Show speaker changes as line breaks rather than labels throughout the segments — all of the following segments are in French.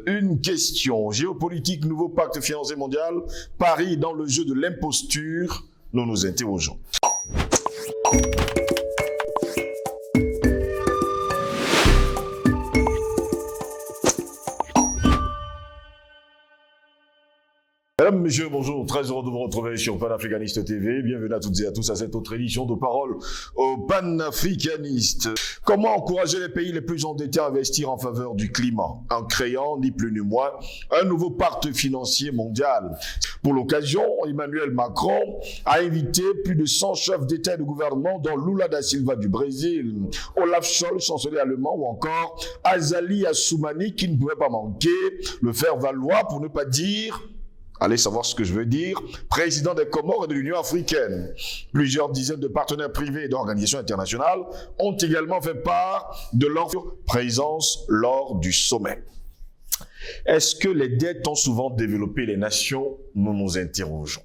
une question. Géopolitique, nouveau pacte financier mondial, Paris dans le jeu de l'imposture, nous nous interrogeons. Mesdames, Messieurs, bonjour, très heureux de vous retrouver sur Panafricaniste TV. Bienvenue à toutes et à tous à cette autre édition de Parole aux panafricanistes. Comment encourager les pays les plus endettés à investir en faveur du climat en créant, ni plus ni moins, un nouveau pacte financier mondial. Pour l'occasion, Emmanuel Macron a invité plus de 100 chefs d'État et de gouvernement, dont Lula da Silva du Brésil, Olaf Scholz, chancelier allemand, ou encore Azali Assoumani, qui ne pouvait pas manquer, le faire valoir pour ne pas dire... Allez savoir ce que je veux dire. Président des Comores et de l'Union africaine. Plusieurs dizaines de partenaires privés et d'organisations internationales ont également fait part de leur présence lors du sommet. Est-ce que les dettes ont souvent développé les nations? Nous nous interrogeons.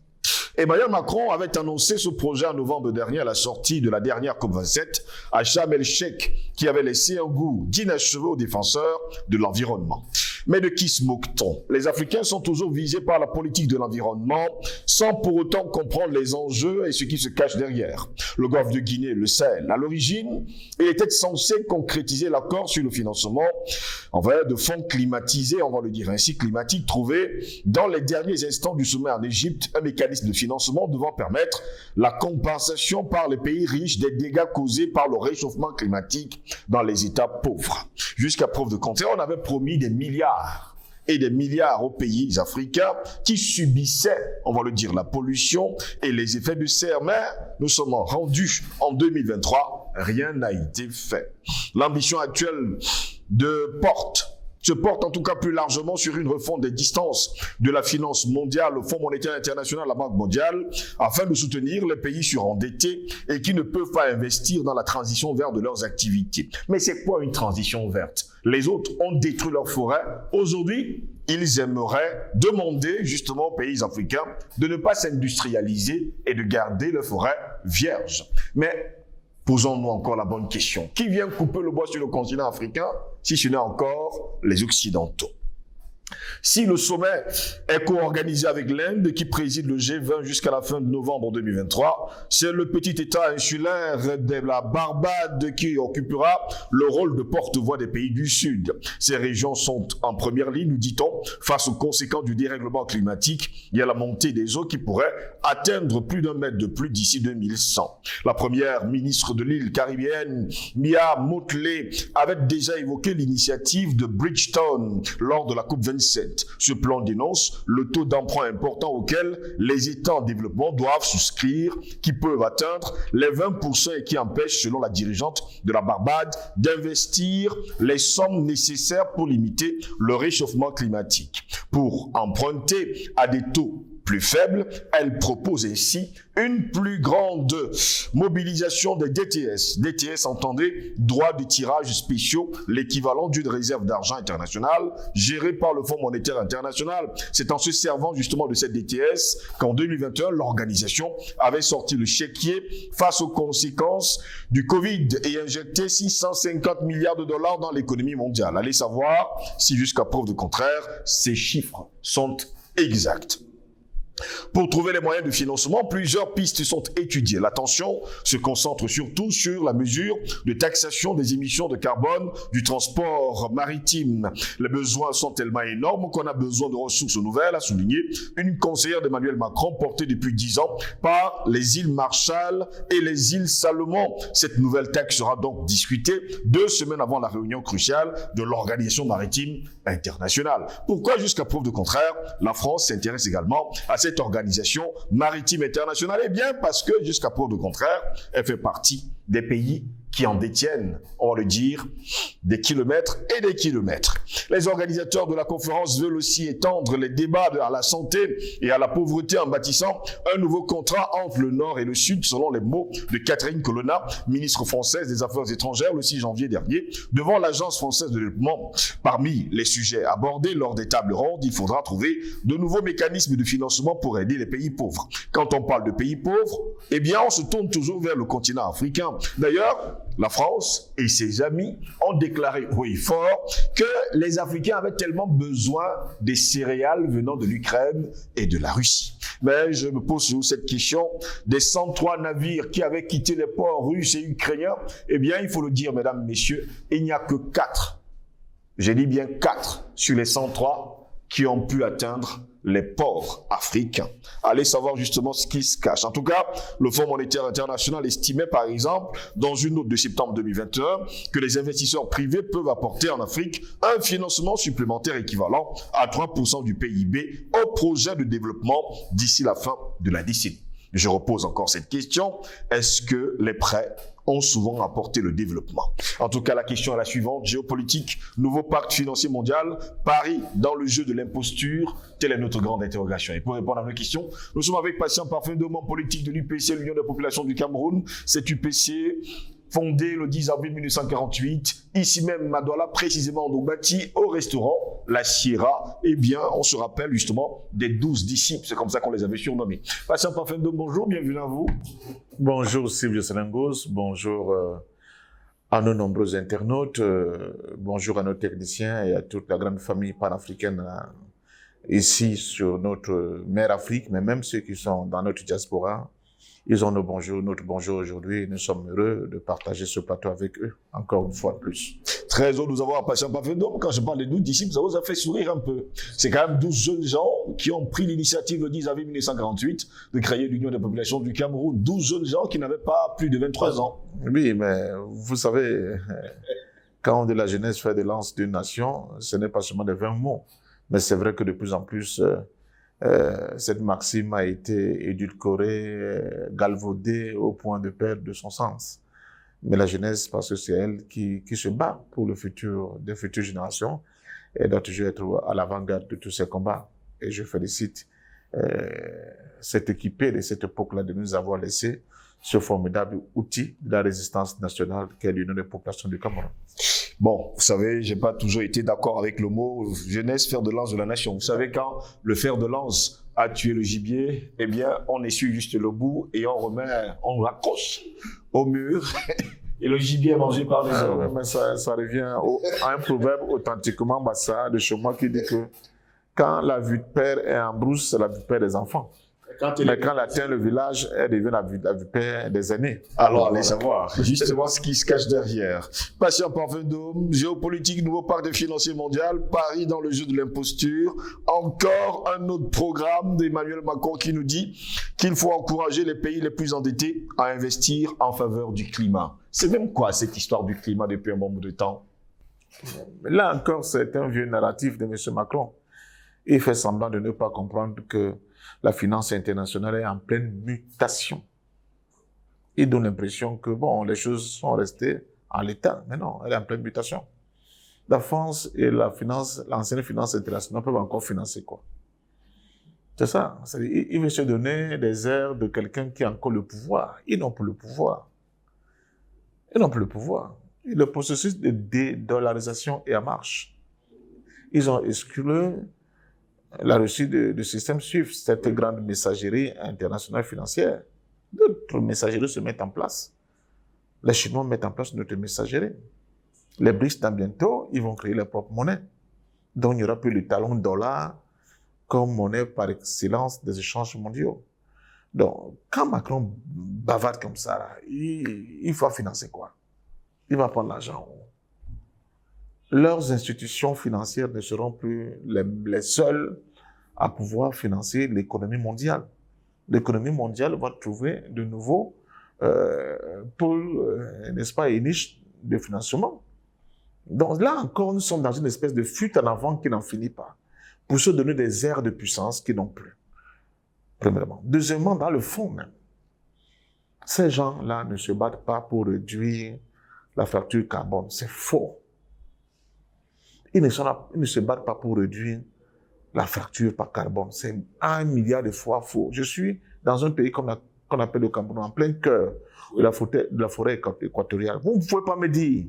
Emmanuel Macron avait annoncé ce projet en novembre dernier à la sortie de la dernière COP27 à Sharm el-Sheikh, qui avait laissé un goût d'inachevé aux défenseurs de l'environnement. Mais de qui se moque-t-on? Les Africains sont toujours visés par la politique de l'environnement sans pour autant comprendre les enjeux et ce qui se cache derrière. Le golfe de Guinée le Sahel. À l'origine, il était censé concrétiser l'accord sur le financement en faveur de fonds climatisés, on va le dire ainsi, climatiques, trouvés dans les derniers instants du sommet en Égypte, un mécanisme de financement devant permettre la compensation par les pays riches des dégâts causés par le réchauffement climatique dans les États pauvres. Jusqu'à preuve de contraire, on avait promis des milliards et des milliards aux pays africains qui subissaient, on va le dire, la pollution et les effets de serre. Mais nous sommes rendus en 2023, rien n'a été fait. L'ambition actuelle se porte en tout cas plus largement sur une refonte des distances de la finance mondiale, le Fonds monétaire international, la Banque mondiale, afin de soutenir les pays surendettés et qui ne peuvent pas investir dans la transition verte de leurs activités. Mais c'est quoi une transition verte? Les autres ont détruit leurs forêts. Aujourd'hui, ils aimeraient demander justement aux pays africains de ne pas s'industrialiser et de garder leurs forêts vierges. Mais posons-nous encore la bonne question. Qui vient couper le bois sur le continent africain, si ce n'est encore les Occidentaux? Si le sommet est co-organisé avec l'Inde, qui préside le G20 jusqu'à la fin de novembre 2023, c'est le petit État insulaire de la Barbade qui occupera le rôle de porte-voix des pays du Sud. Ces régions sont en première ligne, nous dit-on, face aux conséquences du dérèglement climatique et à la montée des eaux qui pourrait atteindre plus d'1 mètre de plus d'ici 2100. La première ministre de l'île caribéenne, Mia Mottley, avait déjà évoqué l'initiative de Bridgetown lors de la COP27. Ce plan dénonce le taux d'emprunt important auquel les États en développement doivent souscrire, qui peuvent atteindre les 20% et qui empêchent, selon la dirigeante de la Barbade, d'investir les sommes nécessaires pour limiter le réchauffement climatique. Pour emprunter à des taux plus faible, elle propose ainsi une plus grande mobilisation des DTS. DTS, entendez, droits de tirage spéciaux, l'équivalent d'une réserve d'argent internationale gérée par le Fonds monétaire international. C'est en se servant justement de cette DTS qu'en 2021, l'organisation avait sorti le chéquier face aux conséquences du Covid et injecté 650 milliards de dollars dans l'économie mondiale. Allez savoir si jusqu'à preuve de contraire, ces chiffres sont exacts. Pour trouver les moyens de financement, plusieurs pistes sont étudiées. L'attention se concentre surtout sur la mesure de taxation des émissions de carbone du transport maritime. Les besoins sont tellement énormes qu'on a besoin de ressources nouvelles, a souligné une conseillère d'Emmanuel Macron portée depuis 10 ans par les îles Marshall et les îles Salomon. Cette nouvelle taxe sera donc discutée 2 semaines avant la réunion cruciale de l'Organisation maritime internationale. Pourquoi, jusqu'à preuve de contraire, la France s'intéresse également à cette organisation maritime internationale? Eh bien, parce que, jusqu'à preuve de contraire, elle fait partie des pays qui en détiennent, on va le dire, des kilomètres et des kilomètres. Les organisateurs de la conférence veulent aussi étendre les débats à la santé et à la pauvreté en bâtissant un nouveau contrat entre le Nord et le Sud, selon les mots de Catherine Colonna, ministre française des Affaires étrangères, le 6 janvier dernier, devant l'Agence française de développement. Parmi les sujets abordés lors des tables rondes, il faudra trouver de nouveaux mécanismes de financement pour aider les pays pauvres. Quand on parle de pays pauvres, eh bien, on se tourne toujours vers le continent africain. D'ailleurs, la France et ses amis ont déclaré haut et fort que les Africains avaient tellement besoin des céréales venant de l'Ukraine et de la Russie. Mais je me pose toujours cette question, des 103 navires qui avaient quitté les ports russes et ukrainiens, eh bien, il faut le dire, mesdames, messieurs, il n'y a que 4, j'ai dit bien 4 sur les 103 qui ont pu atteindre les ports africains. Allez savoir justement ce qui se cache. En tout cas, le Fonds monétaire international estimait par exemple, dans une note de septembre 2021, que les investisseurs privés peuvent apporter en Afrique un financement supplémentaire équivalent à 3% du PIB au projet de développement d'ici la fin de la décennie. Je repose encore cette question, est-ce que les prêts ont souvent apporté le développement? En tout cas, la question est la suivante, géopolitique, nouveau pacte financier mondial, Paris dans le jeu de l'imposture, telle est notre grande interrogation. Et pour répondre à nos questions, nous sommes avec Patient Parfum, membre politique de l'UPC, l'Union des populations du Cameroun. Cette UPC, fondée le 10 avril 1948, ici même à Douala, précisément en Ogbati, au restaurant La Sierra. Eh bien, on se rappelle justement des 12 disciples, c'est comme ça qu'on les avait surnommés. Patient Parfum, bonjour, bienvenue à vous.
Bonjour Sylvio Salengos, bonjour à nos nombreux internautes, bonjour à nos techniciens et à toute la grande famille panafricaine ici sur notre mère Afrique, mais même ceux qui sont dans notre diaspora. Ils ont notre bonjour aujourd'hui. Nous sommes heureux de partager ce plateau avec eux, encore une fois de plus.
Très heureux de nous avoir Patient Parfum. Donc, quand je parle de 12 disciples, ça vous a fait sourire un peu. C'est quand même 12 jeunes gens qui ont pris l'initiative le 10 avril 1948 de créer l'Union des populations du Cameroun. 12 jeunes gens qui n'avaient pas plus de 23 ans.
Oui, mais vous savez, quand de la jeunesse fait de lance d'une nation, ce n'est pas seulement des 20 mots. Mais c'est vrai que de plus en plus, cette maxime a été édulcorée, galvaudée au point de perdre de son sens. Mais la jeunesse, parce que c'est elle qui se bat pour le futur des futures générations, elle doit toujours être à l'avant-garde de tous ces combats. Et je félicite cette équipée de cette époque-là de nous avoir laissé ce formidable outil de la résistance nationale qu'est l'Union des populations du Cameroun.
Bon, vous savez, j'ai pas toujours été d'accord avec le mot jeunesse, fer de lance de la nation. Vous savez, quand le fer de lance a tué le gibier, eh bien, on essuie juste le bout et on l'accroche au mur et le gibier est mangé par les hommes.
Mais ça revient à un proverbe authentiquement bassa de chez moi qui dit que quand la vue de père est en brousse, c'est la vue de père des enfants. Mais quand elle atteint le village, elle devient la vipère des aînés.
Alors, allez savoir justement ce qui se cache derrière. Patient Parfum, géopolitique, nouveau pacte financier mondial, Paris dans le jeu de l'imposture. Encore un autre programme d'Emmanuel Macron qui nous dit qu'il faut encourager les pays les plus endettés à investir en faveur du climat. C'est même quoi cette histoire du climat depuis un bon bout de temps?
Là encore, c'est un vieux narratif de M. Macron. Il fait semblant de ne pas comprendre que la finance internationale est en pleine mutation. Il donne l'impression que, bon, les choses sont restées en l'état. Mais non, elle est en pleine mutation. La France et l'ancienne finance internationale peuvent encore financer quoi? C'est ça. Il veut se donner des airs de quelqu'un qui a encore le pouvoir. Ils n'ont plus le pouvoir. Ils n'ont plus le pouvoir. Le processus de dédollarisation est en marche. Ils ont exclu la Russie du système SWIFT, cette grande messagerie internationale financière. D'autres messageries se mettent en place. Les Chinois mettent en place notre messagerie. Les BRICS, dans bientôt, ils vont créer leur propre monnaie. Donc, il n'y aura plus le talon dollar comme monnaie par excellence des échanges mondiaux. Donc, quand Macron bavarde comme ça, là, il va financer quoi? Il va prendre l'argent. Leurs institutions financières ne seront plus les seules à pouvoir financer l'économie mondiale. L'économie mondiale va trouver de nouveaux pôles, n'est-ce pas, et niches de financement. Donc là encore, nous sommes dans une espèce de fuite en avant qui n'en finit pas, pour se donner des airs de puissance qui n'ont plus. Premièrement. Deuxièmement, dans le fond même, ces gens-là ne se battent pas pour réduire la fracture carbone. C'est faux. Ils ne se battent pas pour réduire la fracture par carbone. C'est 1 milliard de fois faux. Je suis dans un pays qu'on appelle le Cameroun, en plein cœur de la forêt équatoriale. Vous ne pouvez pas me dire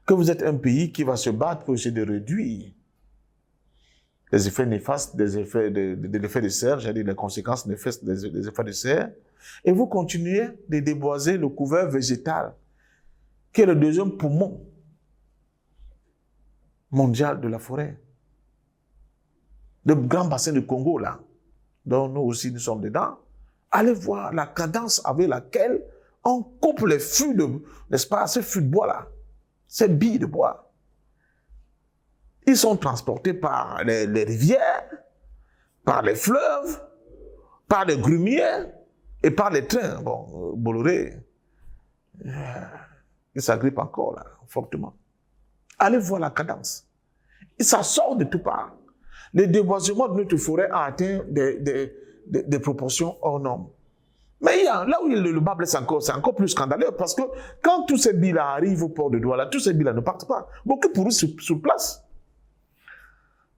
que vous êtes un pays qui va se battre pour essayer de réduire les effets néfastes des effets de serre, j'ai dit les conséquences néfastes des effets de serre, Et vous continuez de déboiser le couvert végétal, qui est le deuxième poumon mondial de la forêt. Le grand bassin du Congo, là, dont nous aussi nous sommes dedans, allez voir la cadence avec laquelle on coupe les fûts de, n'est-ce pas, ces fûts de bois là, ces billes de bois. Ils sont transportés par les rivières, par les fleuves, par les grumiers et par les trains. Bon, Bolloré, il s'agrippe encore là, fortement. Allez voir la cadence. Et ça sort de tout part. Le déboisement de notre forêt a atteint des proportions hors normes. Mais là où le bas blesse encore, c'est encore plus scandaleux parce que quand tous ces billes arrivent au port de Douala, tous ces billes ne partent pas. Beaucoup pour eux sur place.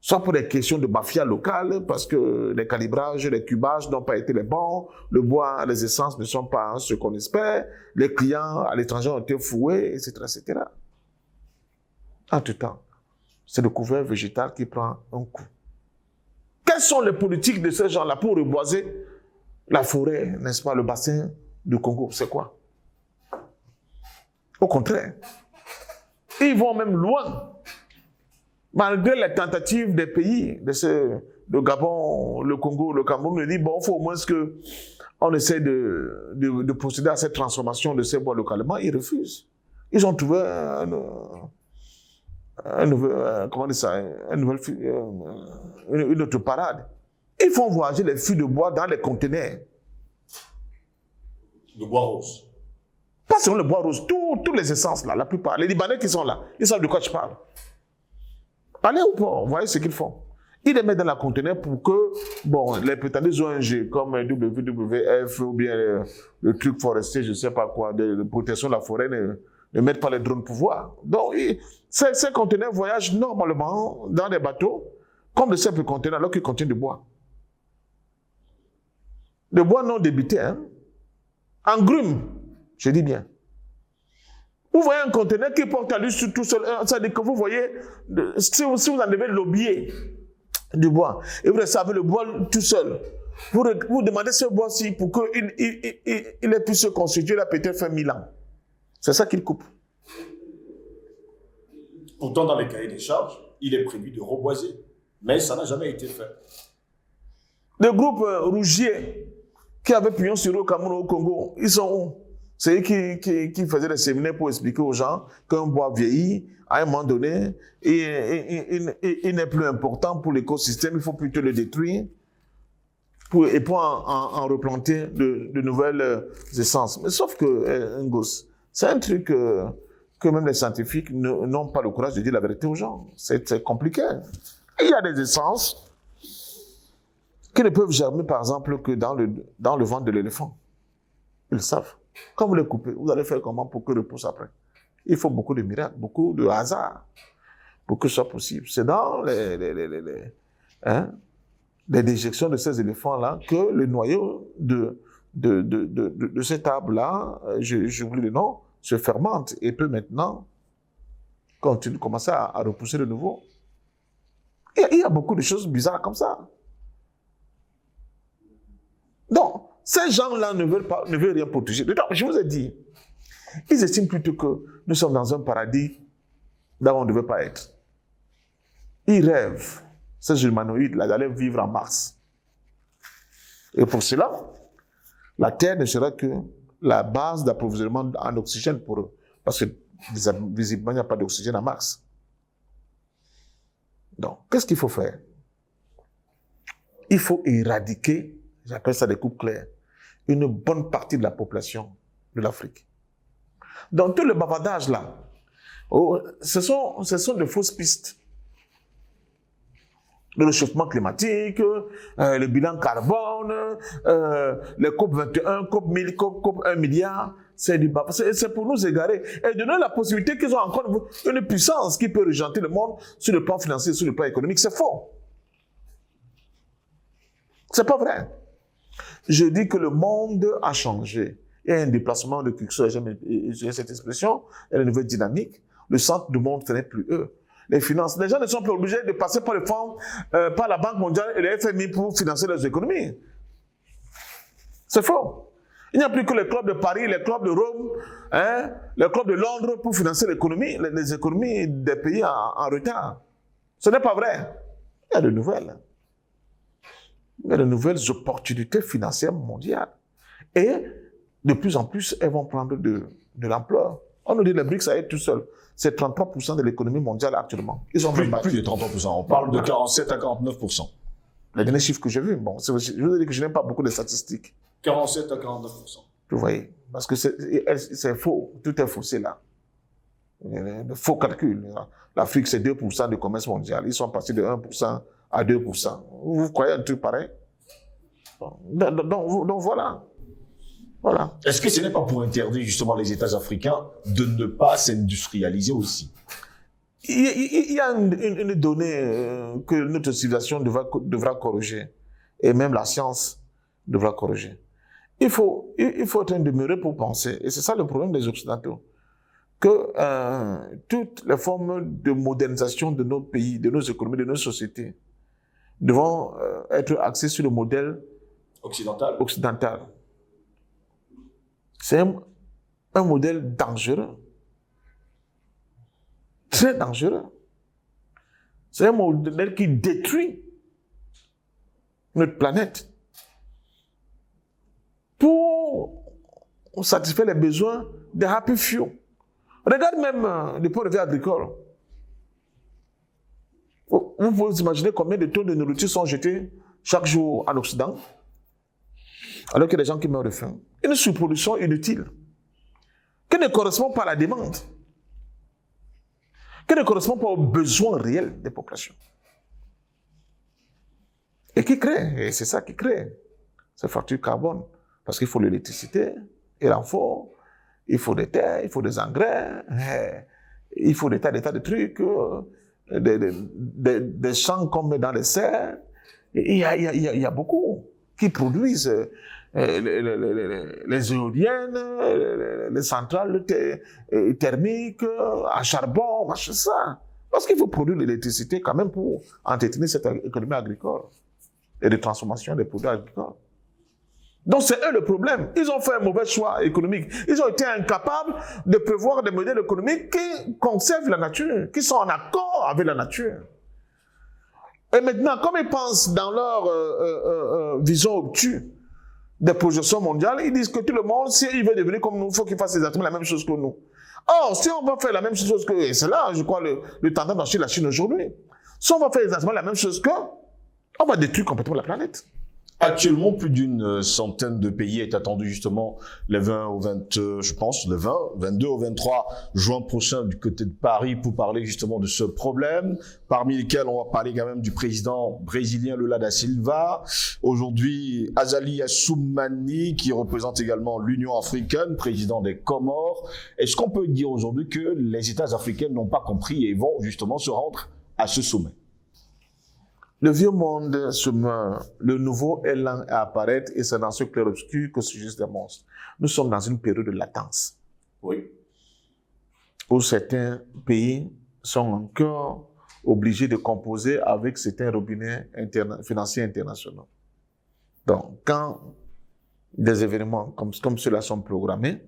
Soit pour des questions de mafia locale, parce que les calibrages, les cubages n'ont pas été les bons, le bois, les essences ne sont pas ce qu'on espère, les clients à l'étranger ont été foués, etc., etc. En tout temps, c'est le couvert végétal qui prend un coup. Quelles sont les politiques de ces gens-là pour reboiser la forêt, n'est-ce pas, le bassin du Congo? C'est quoi? Au contraire, ils vont même loin. Malgré les tentatives des pays, le Gabon, le Congo, le Cameroun, ils disent, bon, il faut au moins qu'on essaie de procéder à cette transformation de ces bois localement. Ils refusent. Ils ont trouvé une autre parade. Ils font voyager les fûts de bois dans les conteneurs.
Le bois rose.
Pas seulement le bois rose, toutes les essences là, la plupart. Les Libanais qui sont là, ils savent de quoi je parle. Allez au port, voyez ce qu'ils font. Ils les mettent dans la conteneur pour que, bon, les prétendus ONG comme WWF ou bien le truc forestier, je ne sais pas quoi, de protection de la forêt, ne mettent pas les drones pour voir. Donc, ces conteneurs voyagent normalement dans des bateaux, comme de simples conteneurs, alors qu'ils contiennent du bois. Le bois non débité, hein, en grume, je dis bien. Vous voyez un conteneur qui porte à lui sur tout seul, ça veut dire que vous voyez, si vous enlevez l'aubier du bois, et vous savez le bois tout seul, vous demandez ce bois-ci pour qu'il puisse se constituer, là peut-être fait 1000 ans. C'est ça qu'il coupe.
Pourtant, dans les cahiers des charges, il est prévu de reboiser, mais ça n'a jamais été fait.
Le groupe Rougier, qui avait pignon sur au Cameroun, au Congo, ils sont où? C'est eux qui faisaient des séminaires pour expliquer aux gens qu'un bois vieillit, à un moment donné, il n'est plus important pour l'écosystème, il faut plutôt le détruire pour en replanter de nouvelles essences. Mais sauf que, Ngos, c'est un truc que même les scientifiques n'ont pas le courage de dire la vérité aux gens. C'est compliqué. Il y a des essences qui ne peuvent germer, par exemple, que dans le ventre de l'éléphant. Ils le savent. Quand vous les coupez, vous allez faire comment pour que repousse après? Il faut beaucoup de miracles, beaucoup de hasard pour que ce soit possible. C'est dans les déjections de ces éléphants-là que le noyau de cet arbre-là, j'oublie le nom, se fermente et peut maintenant commencer à repousser de nouveau. Il y a beaucoup de choses bizarres comme ça. Donc, ces gens-là ne veulent rien protéger. Donc, je vous ai dit, ils estiment plutôt que nous sommes dans un paradis là où on ne devait pas être. Ils rêvent, ces humanoïdes-là, d'aller vivre en Mars. Et pour cela, la Terre ne sera que la base d'approvisionnement en oxygène pour eux. Parce que, visiblement, il n'y a pas d'oxygène à Mars. Donc, qu'est-ce qu'il faut faire? Il faut éradiquer, j'appelle ça des coupes claires, une bonne partie de la population de l'Afrique. Dans tout le bavardage là, ce sont de fausses pistes. Le réchauffement climatique, le bilan carbone, les COP 21, COP 1000, COP 1 milliard, c'est du bas. C'est pour nous égarer et donner la possibilité qu'ils ont encore une puissance qui peut régenter le monde sur le plan financier, sur le plan économique. C'est faux. C'est pas vrai. Je dis que le monde a changé. Il y a un déplacement de culture, j'ai cette expression, il y a une nouvelle dynamique. Le centre du monde, ce n'est plus eux. Les finances, les gens ne sont plus obligés de passer par le fonds, par la Banque mondiale et le FMI pour financer leurs économies. C'est faux. Il n'y a plus que les clubs de Paris, les clubs de Rome, hein, les clubs de Londres pour financer l'économie, les économies des pays en retard. Ce n'est pas vrai. Il y a de nouvelles. Il y a de nouvelles opportunités financières mondiales. Et de plus en plus, elles vont prendre de l'ampleur. On nous dit que les BRICS, ça est tout seul. C'est 33% de l'économie mondiale actuellement. Ils ont
Plus de 33%. On parle de 47 à 49%.
Les derniers chiffres que j'ai vus, bon, je vous dis que je n'aime pas beaucoup de statistiques.
47 à 49%.
Vous voyez, parce que c'est faux, tout est faussé là. De faux calculs. L'Afrique, c'est 2% du commerce mondial. Ils sont passés de 1% à 2%. Vous croyez un truc pareil? Donc voilà. Voilà.
Est-ce que ce n'est pas pour interdire justement les États africains de ne pas s'industrialiser aussi?
Il y a une donnée que notre civilisation devra corriger, et même la science devra corriger. Il faut être demeuré pour penser, et c'est ça le problème des Occidentaux, que toutes les formes de modernisation de nos pays, de nos économies, de nos sociétés, devront être axées sur le modèle occidental. C'est un modèle dangereux. Très dangereux. C'est un modèle qui détruit notre planète pour satisfaire les besoins des happy few. Regarde même du point de vue agricole. Vous pouvez vous imaginer combien de tonnes de nourriture sont jetées chaque jour en Occident, alors qu'il y a des gens qui meurent de faim. Une surproduction inutile qui ne correspond pas à la demande, qui ne correspond pas aux besoins réels des populations. Et qui crée, et c'est ça qui crée, cette facture carbone. Parce qu'il faut l'électricité, il en faut, il faut des terres, il faut des engrais, il faut des tas de trucs, des champs qu'on met dans les serres. Il y a beaucoup qui produisent les éoliennes, les centrales thermiques, à charbon, machin ça. Parce qu'il faut produire l'électricité quand même pour entretenir cette économie agricole et de transformation des produits agricoles. Donc c'est eux le problème. Ils ont fait un mauvais choix économique. Ils ont été incapables de prévoir des modèles économiques qui conservent la nature, qui sont en accord avec la nature. Et maintenant, comme ils pensent dans leur vision obtuse des projections mondiales, ils disent que tout le monde, s'il veut devenir comme nous, il faut qu'il fasse exactement la même chose que nous. Or, si on va faire la même chose que... Et c'est là, je crois, le tendance dans la Chine aujourd'hui. Si on va faire exactement la même chose qu'eux, on va détruire complètement la planète.
Actuellement, plus d'une centaine de pays est attendu justement les 20 au 20, je pense, le 20, 22 au 23 juin prochain du côté de Paris pour parler justement de ce problème, parmi lesquels on va parler quand même du président brésilien Lula da Silva, aujourd'hui Azali Assoumani qui représente également l'Union africaine, président des Comores. Est-ce qu'on peut dire aujourd'hui que les États africains n'ont pas compris et vont justement se rendre à ce sommet?
Le vieux monde se meurt, le nouveau est lent à apparaître et c'est dans ce clair-obscur que surgissent des monstres. Nous sommes dans une période de latence.
Oui.
Où certains pays sont encore obligés de composer avec certains robinets financiers internationaux. Donc, quand des événements comme ceux-là sont programmés,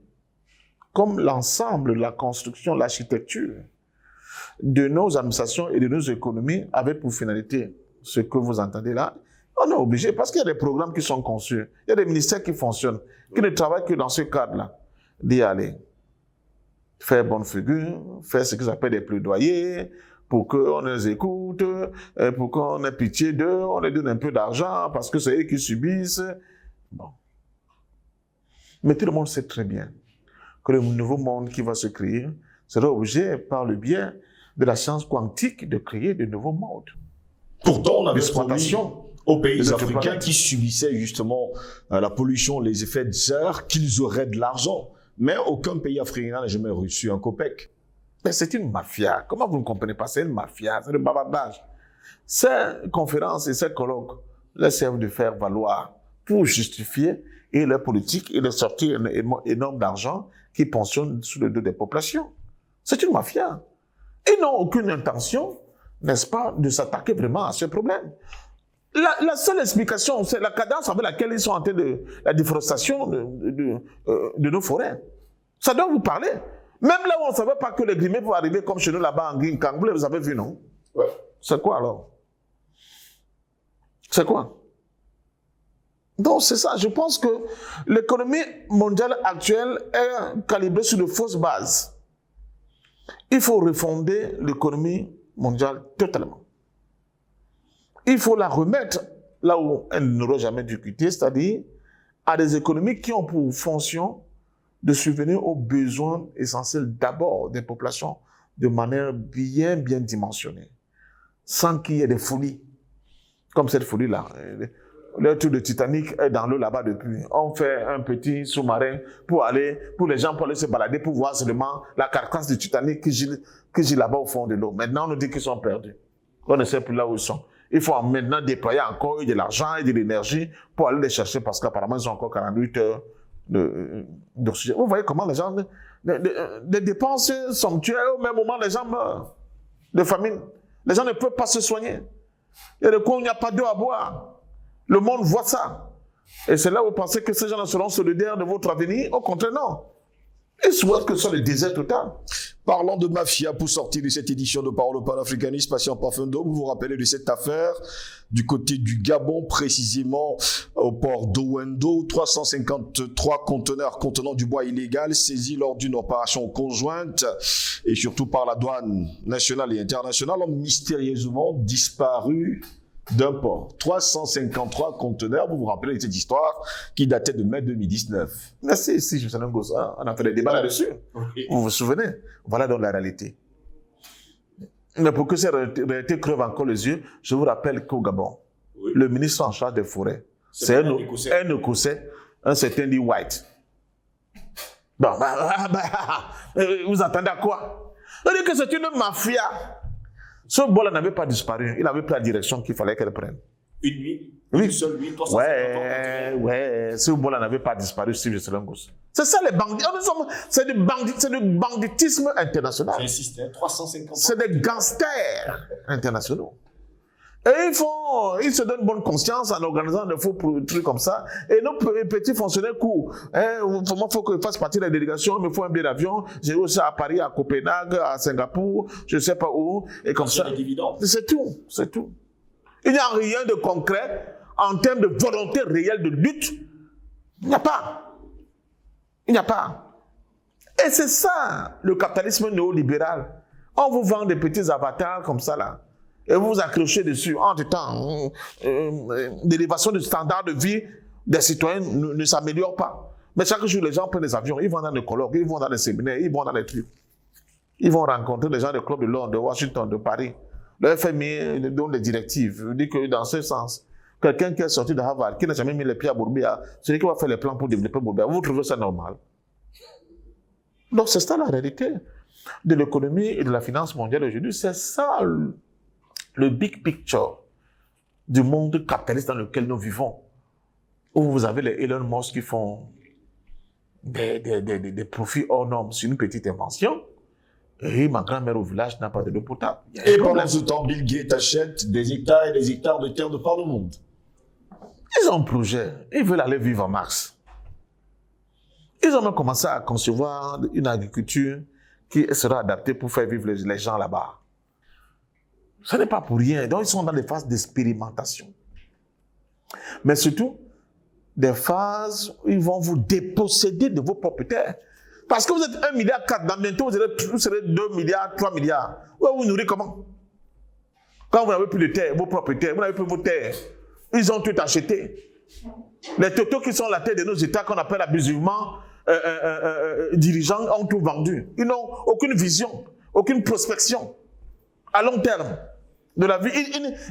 comme l'ensemble, la construction, l'architecture de nos administrations et de nos économies avait pour finalité ce que vous entendez là, on est obligé, parce qu'il y a des programmes qui sont conçus, il y a des ministères qui fonctionnent, qui ne travaillent que dans ce cadre-là, d'y aller. Faire bonne figure, faire ce qu'ils appellent des plaidoyers, pour qu'on les écoute, pour qu'on ait pitié d'eux, on leur donne un peu d'argent, parce que c'est eux qui subissent. Bon. Mais tout le monde sait très bien que le nouveau monde qui va se créer sera obligé, par le biais de la science quantique, de créer de nouveaux mondes.
Pourtant, on avait promis aux pays africains qui subissaient justement la pollution, les effets de serre, qu'ils auraient de l'argent. Mais aucun pays africain n'a jamais reçu un copec.
Mais c'est une mafia. Comment vous ne comprenez pas? C'est une mafia, c'est le bavardage. Ces conférences et ces colloques les servent de faire valoir pour justifier et leur politique et de sortir un énorme d'argent qui pensionne sous le dos des populations. C'est une mafia. Ils n'ont aucune intention, n'est-ce pas, de s'attaquer vraiment à ce problème. La seule explication, c'est la cadence avec laquelle ils sont en train de la déforestation de nos forêts. Ça doit vous parler. Même là où on ne savait pas que les Grimés vont arriver comme chez nous là-bas en Guinée, vous avez vu, non?
Ouais.
C'est quoi alors? C'est quoi? Donc c'est ça, je pense que l'économie mondiale actuelle est calibrée sur de fausses bases. Il faut refonder l'économie mondiale totalement. Il faut la remettre là où elle n'aurait jamais dû quitter, c'est-à-dire à des économies qui ont pour fonction de subvenir aux besoins essentiels d'abord des populations de manière bien dimensionnée, sans qu'il y ait des folies, comme cette folie-là. Le tour de Titanic est dans l'eau là-bas depuis. On fait un petit sous-marin pour les gens pour aller se balader, pour voir seulement la carcasse du Titanic qui gît là-bas au fond de l'eau. Maintenant, on nous dit qu'ils sont perdus. On ne sait plus là où ils sont. Il faut maintenant déployer encore de l'argent et de l'énergie pour aller les chercher parce qu'apparemment, ils ont encore 48 heures d'oxygène. Vous voyez comment les gens, des dépenses somptuaires, au même moment, les gens meurent de famine. Les gens ne peuvent pas se soigner. Il y a des coins où il n'y a pas d'eau à boire. Le monde voit ça. Et c'est là où vous pensez que ces gens seront solidaires de votre avenir. Au contraire, non. Ils souhaitent que ce soit le désert total.
Parlant de mafia, pour sortir de cette édition de Parole panafricaniste, patient parfum d'eau, vous vous rappelez de cette affaire du côté du Gabon, précisément au port d'Owendo, 353 conteneurs contenant du bois illégal saisis lors d'une opération conjointe et surtout par la douane nationale et internationale ont mystérieusement disparu d'un port. 353 conteneurs, vous vous rappelez de cette histoire qui datait de mai 2019.
Merci, si je me souviens de ça, on a fait des débats là-dessus.
Oui.
Vous vous souvenez? Voilà donc la réalité. Mais pour que cette réalité crève encore les yeux, je vous rappelle qu'au Gabon, oui, le ministre en charge des forêts, c'est un Écossais, un certain Lee White. Bon, vous attendez à quoi? On dit que c'est une mafia. Ce bol n'avait pas disparu. Il avait pris la direction qu'il fallait qu'elle prenne.
Une nuit?
Oui.
Une seule nuit?
Ouais. Ce bol n'avait pas disparu, Steve Selangos. C'est ça les bandits. C'est du banditisme international.
J'insiste, 350.
C'est des gangsters internationaux. Et ils se donnent bonne conscience en organisant des faux trucs comme ça. Et nos petits fonctionnaires courent. Il faut qu'ils fassent partie de la délégation, il me faut un billet d'avion. J'ai aussi à Paris, à Copenhague, à Singapour, je ne sais pas où. Et comme ça. C'est tout. C'est tout. Il n'y a rien de concret en termes de volonté réelle de lutte. Il n'y a pas. Il n'y a pas. Et c'est ça, le capitalisme néolibéral. On vous vend des petits avatars comme ça, là. Et vous vous accrochez dessus. En tout temps, l'élévation du standard de vie des citoyens ne s'améliore pas. Mais chaque jour, les gens prennent des avions, ils vont dans les colloques, ils vont dans les séminaires, ils vont dans les trucs. Ils vont rencontrer les gens des clubs de Londres, de Washington, de Paris. Le FMI donne des directives. Il dit que dans ce sens, quelqu'un qui est sorti de Harvard, qui n'a jamais mis les pieds à Bourbia, c'est lui qui va faire les plans pour développer Bourbia. Vous trouvez ça normal? Donc c'est ça la réalité de l'économie et de la finance mondiale aujourd'hui. C'est ça le big picture du monde capitaliste dans lequel nous vivons. Où vous avez les Elon Musk qui font des profits hors normes sur une petite invention. Et ma grand-mère au village n'a pas de l'eau potable.
Et pendant ce temps, Bill Gates achète des hectares et des hectares de terre de par le monde.
Ils ont un projet. Ils veulent aller vivre en Mars. Ils ont même commencé à concevoir une agriculture qui sera adaptée pour faire vivre les gens là-bas. Ce n'est pas pour rien. Donc, ils sont dans des phases d'expérimentation. Mais surtout, des phases où ils vont vous déposséder de vos propriétaires. Parce que vous êtes 1,4 milliard, dans bientôt vous serez 2 milliards, 3 milliards. Ouais, vous nourrissez comment? Quand vous n'avez plus de terre, vos propriétaires, vous n'avez plus vos terres. Ils ont tout acheté. Les totos qui sont à la tête de nos États, qu'on appelle abusivement dirigeants, ont tout vendu. Ils n'ont aucune vision, aucune prospection à long terme de la vie.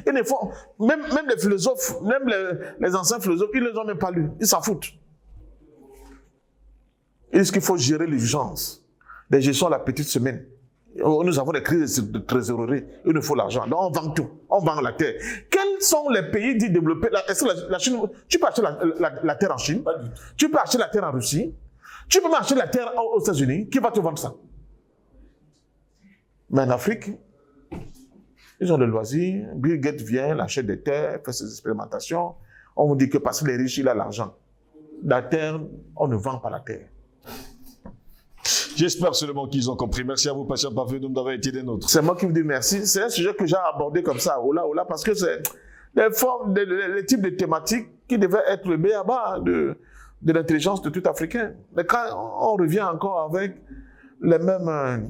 Ils ne font, même les philosophes, même les anciens philosophes, ils ne les ont même pas lus. Ils s'en foutent. Ils disent qu'il faut gérer l'urgence. Les gestions à la petite semaine. Nous avons des crises de trésorerie. Il nous faut l'argent. Donc on vend tout. On vend la terre. Quels sont les pays dits développés? Est-ce que la Chine, tu peux acheter la terre en Chine?
Pas du tout.
Tu peux acheter la terre en Russie? Tu peux acheter la terre aux États-Unis? Qui va te vendre ça? Mais en Afrique, Ils ont le loisir. Bill Gates vient, il achète des terres, fait ses expérimentations. On vous dit que parce que les riches, il a l'argent. La terre, on ne vend pas la terre.
J'espère seulement qu'ils ont compris. Merci à vous, Patient Parfait, d'avoir été des nôtres.
C'est moi qui vous dis merci. C'est un sujet que j'ai abordé comme ça, parce que c'est les formes, les types de thématiques qui devaient être le b.a.-ba de l'intelligence de tout Africain. Mais quand on revient encore avec les mêmes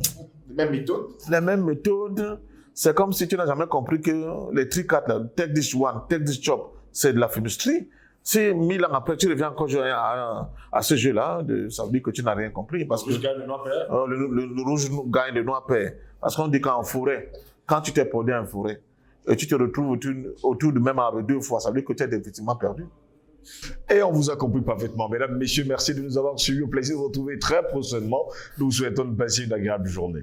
méthodes, c'est comme si tu n'as jamais compris que les tricats, take this one, take this job, c'est de la fumisterie. Si 1000 ans après, tu reviens encore jouer à ce jeu-là, ça veut dire que tu n'as rien compris. Parce que
le noir perd.
Le rouge gagne, le noir perd. Parce qu'on dit qu'en forêt, quand tu t'es perdu en forêt, et tu te retrouves autour du même arbre 2 fois, ça veut dire que tu es effectivement perdu.
Et on vous a compris parfaitement. Mesdames, messieurs, merci de nous avoir suivis. Au plaisir de vous retrouver très prochainement. Nous vous souhaitons de passer une agréable journée.